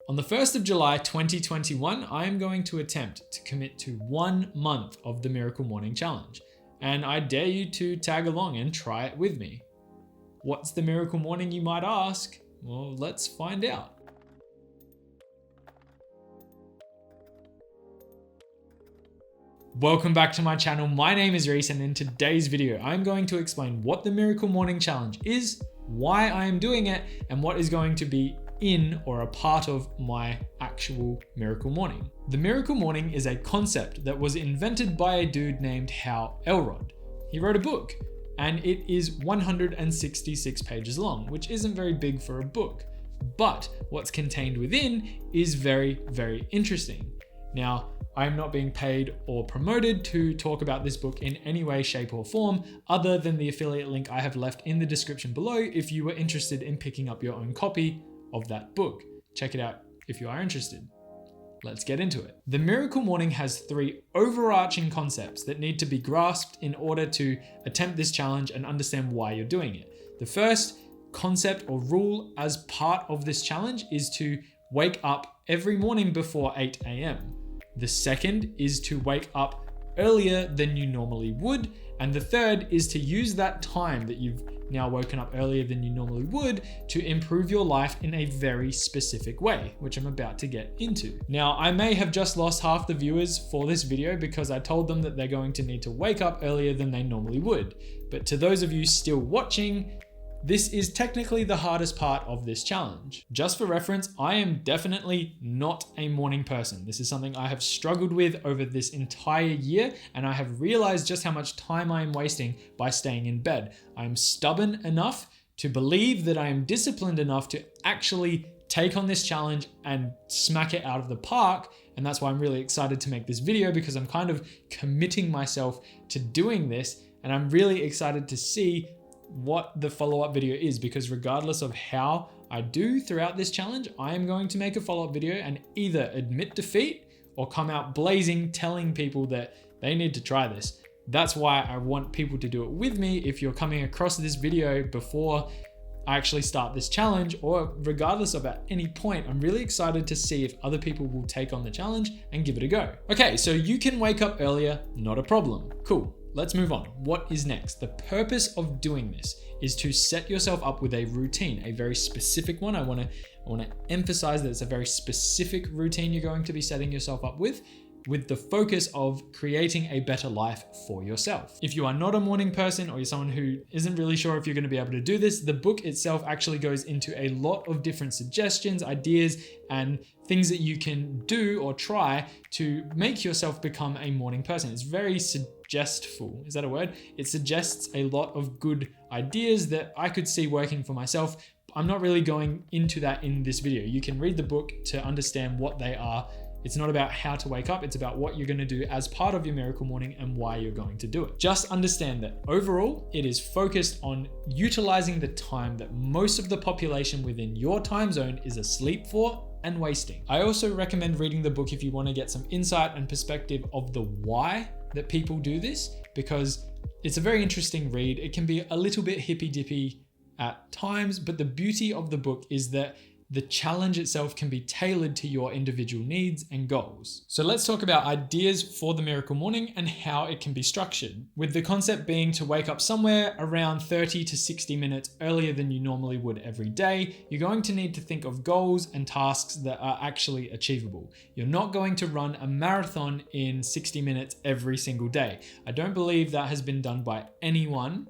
On the 1st of July 2021, I am going to attempt to commit to 1 month of the Miracle Morning Challenge, and I dare you to tag along and try it with me. What's the Miracle Morning, you might ask? Well, let's find out. Welcome back to my channel. My name is Reese, and in today's video, I'm going to explain what the Miracle Morning Challenge is, why I am doing it, and what is going to be in or a part of my actual Miracle Morning. The Miracle Morning is a concept that was invented by a dude named Elrod. He wrote a book, and it is 166 pages long, which isn't very big for a book, but what's contained within is very, very interesting. Now, I'm not being paid or promoted to talk about this book in any way, shape, or form, other than the affiliate link I have left in the description below if you were interested in picking up your own copy of that book. Check it out if you are interested. Let's get into it. The Miracle Morning has 3 overarching concepts that need to be grasped in order to attempt this challenge and understand why you're doing it. The first concept or rule as part of this challenge is to wake up every morning before 8 a.m. The second is to wake up earlier than you normally would. And the third is to use that time that you've now woken up earlier than you normally would to improve your life in a very specific way, which I'm about to get into. Now, I may have just lost half the viewers for this video because I told them that they're going to need to wake up earlier than they normally would. But to those of you still watching, this is technically the hardest part of this challenge. Just for reference, I am definitely not a morning person. This is something I have struggled with over this entire year, and I have realized just how much time I am wasting by staying in bed. I am stubborn enough to believe that I am disciplined enough to actually take on this challenge and smack it out of the park. And that's why I'm really excited to make this video, because I'm kind of committing myself to doing this, and I'm really excited to see what the follow-up video is, because regardless of how I do throughout this challenge, I am going to make a follow-up video and either admit defeat or come out blazing telling people that they need to try this. That's why I want people to do it with me. If you're coming across this video before I actually start this challenge, or regardless of at any point, I'm really excited to see if other people will take on the challenge and give it a go. Okay, so you can wake up earlier, not a problem. Cool. Let's move on. What is next? The purpose of doing this is to set yourself up with a routine, a very specific one. I want to emphasize that it's a very specific routine you're going to be setting yourself up with the focus of creating a better life for yourself. If you are not a morning person, or you're someone who isn't really sure if you're going to be able to do this, the book itself actually goes into a lot of different suggestions, ideas, and things that you can do or try to make yourself become a morning person. It's very suggestful. Is that a word? It suggests a lot of good ideas that I could see working for myself. I'm not really going into that in this video. You can read the book to understand what they are. It's not about how to wake up, it's about what you're going to do as part of your Miracle Morning and why you're going to do it. Just understand that overall, it is focused on utilizing the time that most of the population within your time zone is asleep for and wasting. I also recommend reading the book if you want to get some insight and perspective of the why that people do this, because it's a very interesting read. It can be a little bit hippy-dippy at times, but the beauty of the book is that the challenge itself can be tailored to your individual needs and goals. So let's talk about ideas for the Miracle Morning and how it can be structured, with the concept being to wake up somewhere around 30 to 60 minutes earlier than you normally would every day. You're going to need to think of goals and tasks that are actually achievable. You're not going to run a marathon in 60 minutes every single day. I don't believe that has been done by anyone.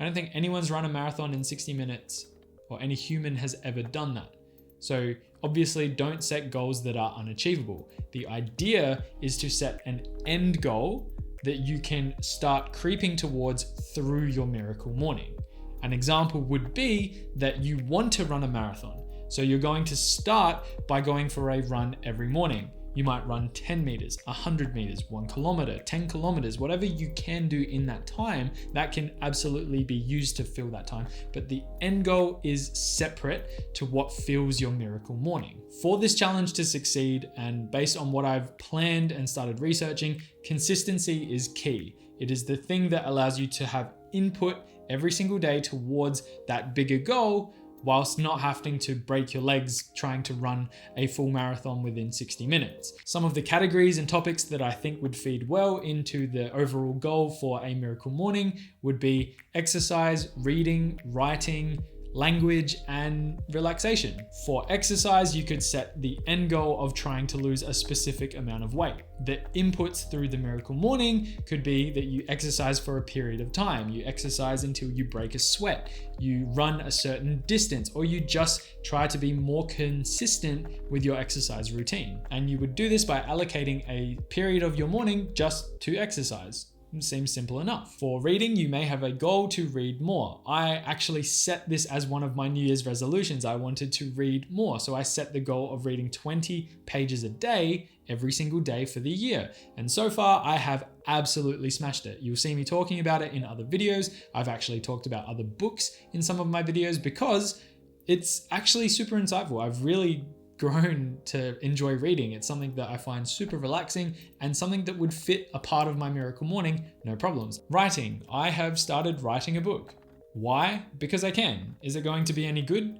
I don't think anyone's run a marathon in 60 minutes, or any human has ever done that. So obviously don't set goals that are unachievable. The idea is to set an end goal that you can start creeping towards through your Miracle Morning. An example would be that you want to run a marathon. So you're going to start by going for a run every morning. You might run 10 meters, 100 meters, 1 kilometer, 10 kilometers, whatever you can do in that time, that can absolutely be used to fill that time. But the end goal is separate to what fills your Miracle Morning. For this challenge to succeed, and based on what I've planned and started researching, consistency is key. It is the thing that allows you to have input every single day towards that bigger goal whilst not having to break your legs trying to run a full marathon within 60 minutes. Some of the categories and topics that I think would feed well into the overall goal for a miracle morning would be exercise, reading, writing, language, and relaxation. For exercise, you could set the end goal of trying to lose a specific amount of weight. The inputs through the miracle morning could be that you exercise for a period of time, you exercise until you break a sweat, you run a certain distance, or you just try to be more consistent with your exercise routine. And you would do this by allocating a period of your morning just to exercise. It seems simple enough. For reading, you may have a goal to read more. I actually set this as one of my New Year's resolutions. I wanted to read more. So I set the goal of reading 20 pages a day every single day for the year. And so far, I have absolutely smashed it. You'll see me talking about it in other videos. I've actually talked about other books in some of my videos because it's actually super insightful. I've really grown to enjoy reading. It's something that I find super relaxing and something that would fit a part of my miracle morning, no problems. Writing. I have started writing a book. Why? Because I can. Is it going to be any good?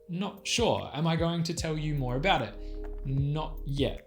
Not sure. Am I going to tell you more about it? Not yet.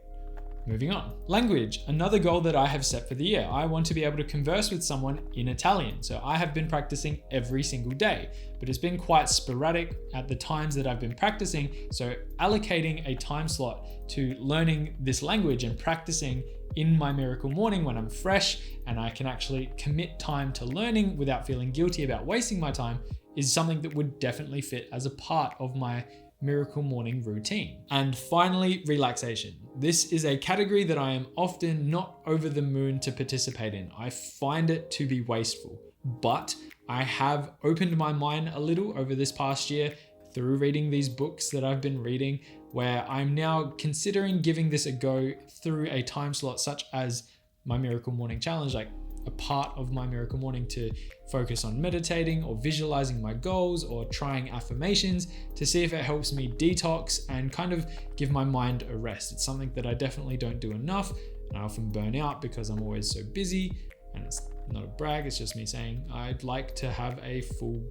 Moving on. Language, another goal that I have set for the year. I want to be able to converse with someone in Italian. So I have been practicing every single day, but it's been quite sporadic at the times that I've been practicing. So allocating a time slot to learning this language and practicing in my miracle morning when I'm fresh and I can actually commit time to learning without feeling guilty about wasting my time is something that would definitely fit as a part of my miracle morning routine. And finally, relaxation. This is a category that I am often not over the moon to participate in. I find it to be wasteful, but I have opened my mind a little over this past year through reading these books that I've been reading, where I'm now considering giving this a go through a time slot such as my miracle morning challenge, like a part of my miracle morning to focus on meditating or visualizing my goals or trying affirmations to see if it helps me detox and kind of give my mind a rest. It's something that I definitely don't do enough, and I often burn out because I'm always so busy. And it's not a brag, it's just me saying I'd like to have a full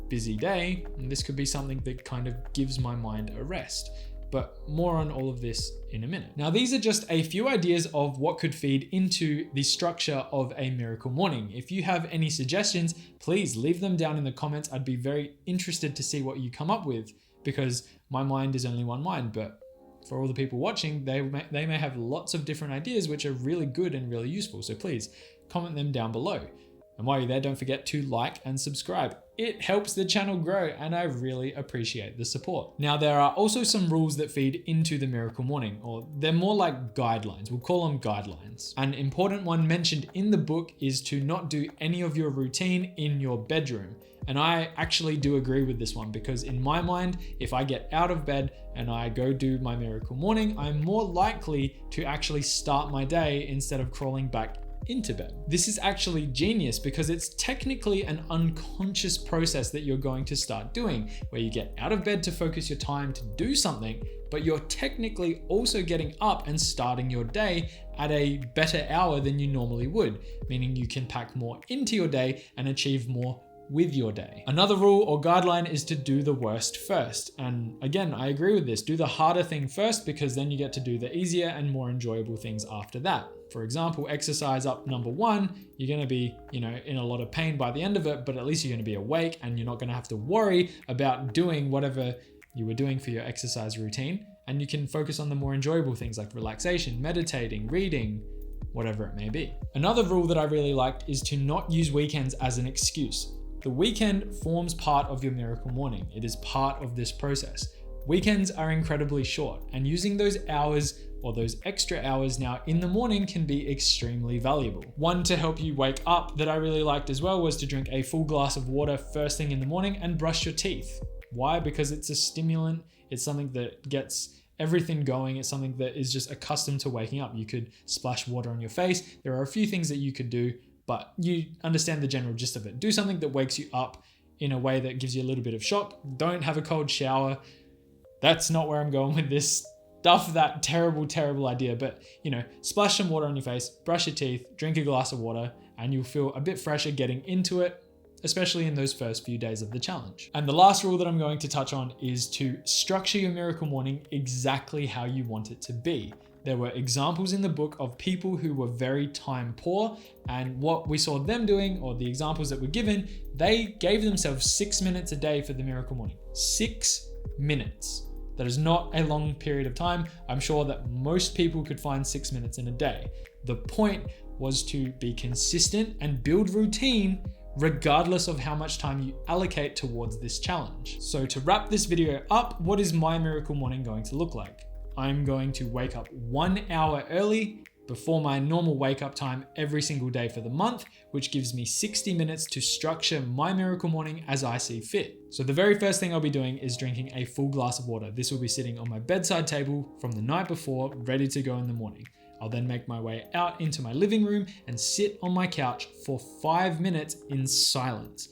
busy day, and this could be something that kind of gives my mind a rest. But more on all of this in a minute. Now, these are just a few ideas of what could feed into the structure of a miracle morning. If you have any suggestions, please leave them down in the comments. I'd be very interested to see what you come up with, because my mind is only one mind, but for all the people watching, they may have lots of different ideas which are really good and really useful. So please comment them down below. And while you're there, don't forget to like and subscribe. It helps the channel grow and I really appreciate the support. Now, there are also some rules that feed into the miracle morning, or they're more like guidelines. We'll call them guidelines. An important one mentioned in the book is to not do any of your routine in your bedroom. And I actually do agree with this one, because in my mind, if I get out of bed and I go do my miracle morning, I'm more likely to actually start my day instead of crawling back into bed. This is actually genius because it's technically an unconscious process that you're going to start doing, where you get out of bed to focus your time to do something, but you're technically also getting up and starting your day at a better hour than you normally would, meaning you can pack more into your day and achieve more with your day. Another rule or guideline is to do the worst first. And again, I agree with this. Do the harder thing first, because then you get to do the easier and more enjoyable things after that. For example, exercise up number one, you're going to be, in a lot of pain by the end of it, but at least you're going to be awake and you're not going to have to worry about doing whatever you were doing for your exercise routine. And you can focus on the more enjoyable things like relaxation, meditating, reading, whatever it may be. Another rule that I really liked is to not use weekends as an excuse. The weekend forms part of your miracle morning. It is part of this process. Weekends are incredibly short, and using those hours or those extra hours now in the morning can be extremely valuable. One to help you wake up that I really liked as well was to drink a full glass of water first thing in the morning and brush your teeth. Why? Because it's a stimulant. It's something that gets everything going. It's something that is just accustomed to waking up. You could splash water on your face. There are a few things that you could do, but you understand the general gist of it. Do something that wakes you up in a way that gives you a little bit of shock. Don't have a cold shower. That's not where I'm going with this stuff, that terrible idea. But, splash some water on your face, brush your teeth, drink a glass of water, and you'll feel a bit fresher getting into it. especially in those first few days of the challenge. And the last rule that I'm going to touch on is to structure your miracle morning exactly how you want it to be. There were examples in the book of people who were very time poor, and what we saw them doing, or the examples that were given, they gave themselves 6 minutes a day for the miracle morning. 6 minutes. That is not a long period of time. I'm sure that most people could find 6 minutes in a day. The point was to be consistent and build routine regardless of how much time you allocate towards this challenge. So to wrap this video up, what is my miracle morning going to look like? I'm going to wake up 1 hour early before my normal wake up time every single day for the month, which gives me 60 minutes to structure my miracle morning as I see fit. So the very first thing I'll be doing is drinking a full glass of water. This will be sitting on my bedside table from the night before, ready to go in the morning. I'll then make my way out into my living room and sit on my couch for 5 minutes in silence.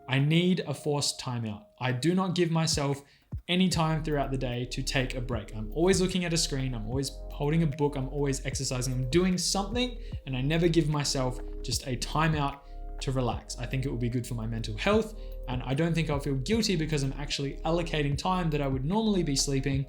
I need a forced timeout. I do not give myself any time throughout the day to take a break. I'm always looking at a screen, I'm always holding a book, I'm always exercising, I'm doing something, and I never give myself just a timeout to relax. I think it will be good for my mental health, and I don't think I'll feel guilty because I'm actually allocating time that I would normally be sleeping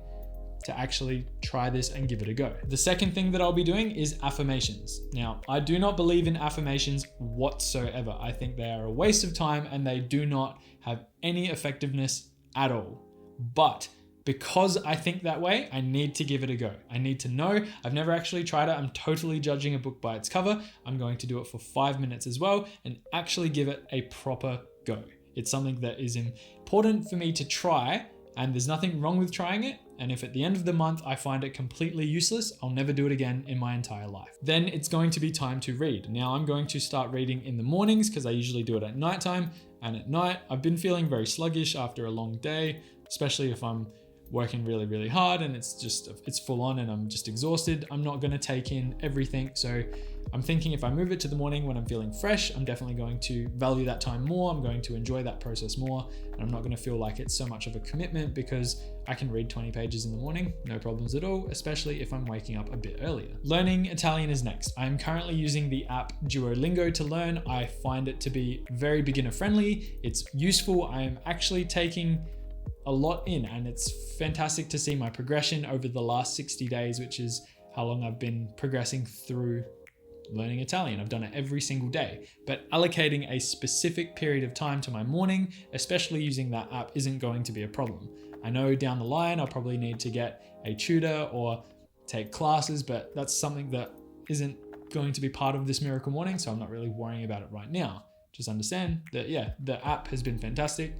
to actually try this and give it a go. The second thing that I'll be doing is affirmations. Now, I do not believe in affirmations whatsoever. I think they are a waste of time and they do not have any effectiveness at all. But because I think that way, I need to give it a go. I need to know. I've never actually tried it. I'm totally judging a book by its cover. I'm going to do it for 5 minutes as well and actually give it a proper go. It's something that is important for me to try, and there's nothing wrong with trying it. And if at the end of the month I find it completely useless, I'll never do it again in my entire life. Then it's going to be time to read. Now I'm going to start reading in the mornings because I usually do it at nighttime. And at night, I've been feeling very sluggish after a long day, especially if I'm working really, really hard and it's full on and I'm just exhausted. I'm not going to take in everything. So I'm thinking if I move it to the morning when I'm feeling fresh, I'm definitely going to value that time more. I'm going to enjoy that process more. And I'm not going to feel like it's so much of a commitment because I can read 20 pages in the morning, no problems at all, especially if I'm waking up a bit earlier. Learning Italian is next. I'm currently using the app Duolingo to learn. I find it to be very beginner friendly. It's useful. I am actually taking a lot in, and it's fantastic to see my progression over the last 60 days, which is how long I've been progressing through learning Italian. I've done it every single day, but allocating a specific period of time to my morning, especially using that app, isn't going to be a problem. I know down the line I'll probably need to get a tutor or take classes, but that's something that isn't going to be part of this miracle morning, so I'm not really worrying about it right now. Just understand that, yeah, the app has been fantastic.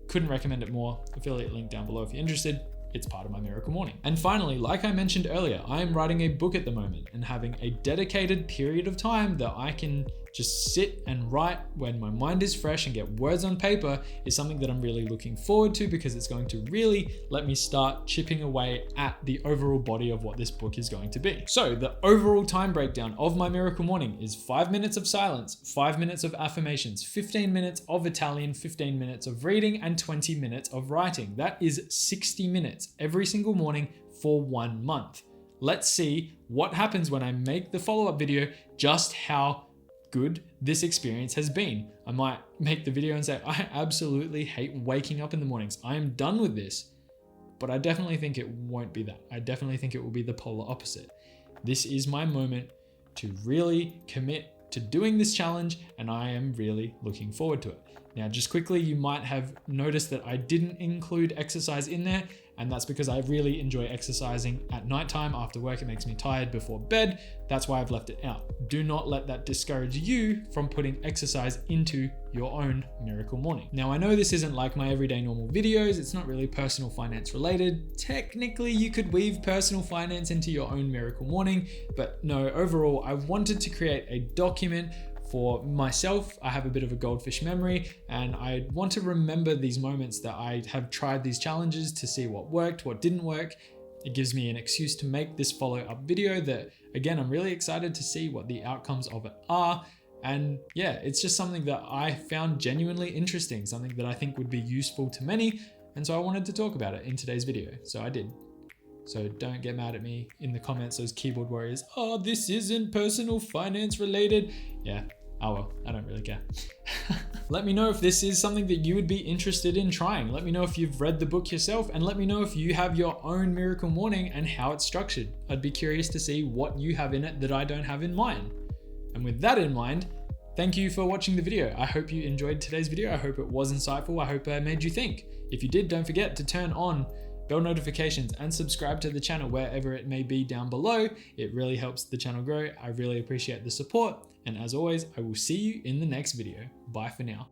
Couldn't recommend it more. Affiliate link down below if you're interested. It's part of my miracle morning. And finally, like I mentioned earlier, I am writing a book at the moment, and having a dedicated period of time that I can just sit and write when my mind is fresh and get words on paper is something that I'm really looking forward to, because it's going to really let me start chipping away at the overall body of what this book is going to be. So the overall time breakdown of my miracle morning is 5 minutes of silence, 5 minutes of affirmations, 15 minutes of Italian, 15 minutes of reading, and 20 minutes of writing. That is 60 minutes every single morning for 1 month. Let's see what happens when I make the follow-up video, just how good this experience has been. I might make the video and say, I absolutely hate waking up in the mornings. I am done with this. But I definitely think it won't be that. I definitely think it will be the polar opposite. This is my moment to really commit to doing this challenge, and I am really looking forward to it. Now, just quickly, you might have noticed that I didn't include exercise in there, and that's because I really enjoy exercising at nighttime after work. It makes me tired before bed. That's why I've left it out. Do not let that discourage you from putting exercise into your own miracle morning. Now, I know this isn't like my everyday normal videos. It's not really personal finance related. Technically, you could weave personal finance into your own miracle morning, but no, overall, I wanted to create a document for myself. I have a bit of a goldfish memory, and I want to remember these moments that I have tried these challenges to see what worked, what didn't work. It gives me an excuse to make this follow-up video that, again, I'm really excited to see what the outcomes of it are. And yeah, it's just something that I found genuinely interesting, something that I think would be useful to many. And so I wanted to talk about it in today's video. So I did. So don't get mad at me in the comments, those keyboard warriors. Oh, this isn't personal finance related. Yeah, Oh well, I don't really care. Let me know if this is something that you would be interested in trying. Let me know if you've read the book yourself, and let me know if you have your own miracle morning and how it's structured. I'd be curious to see what you have in it that I don't have in mine. And with that in mind, thank you for watching the video. I hope you enjoyed today's video. I hope it was insightful. I hope I made you think. If you did, don't forget to turn on bell notifications and subscribe to the channel wherever it may be down below. It really helps the channel grow. I really appreciate the support. And as always, I will see you in the next video. Bye for now.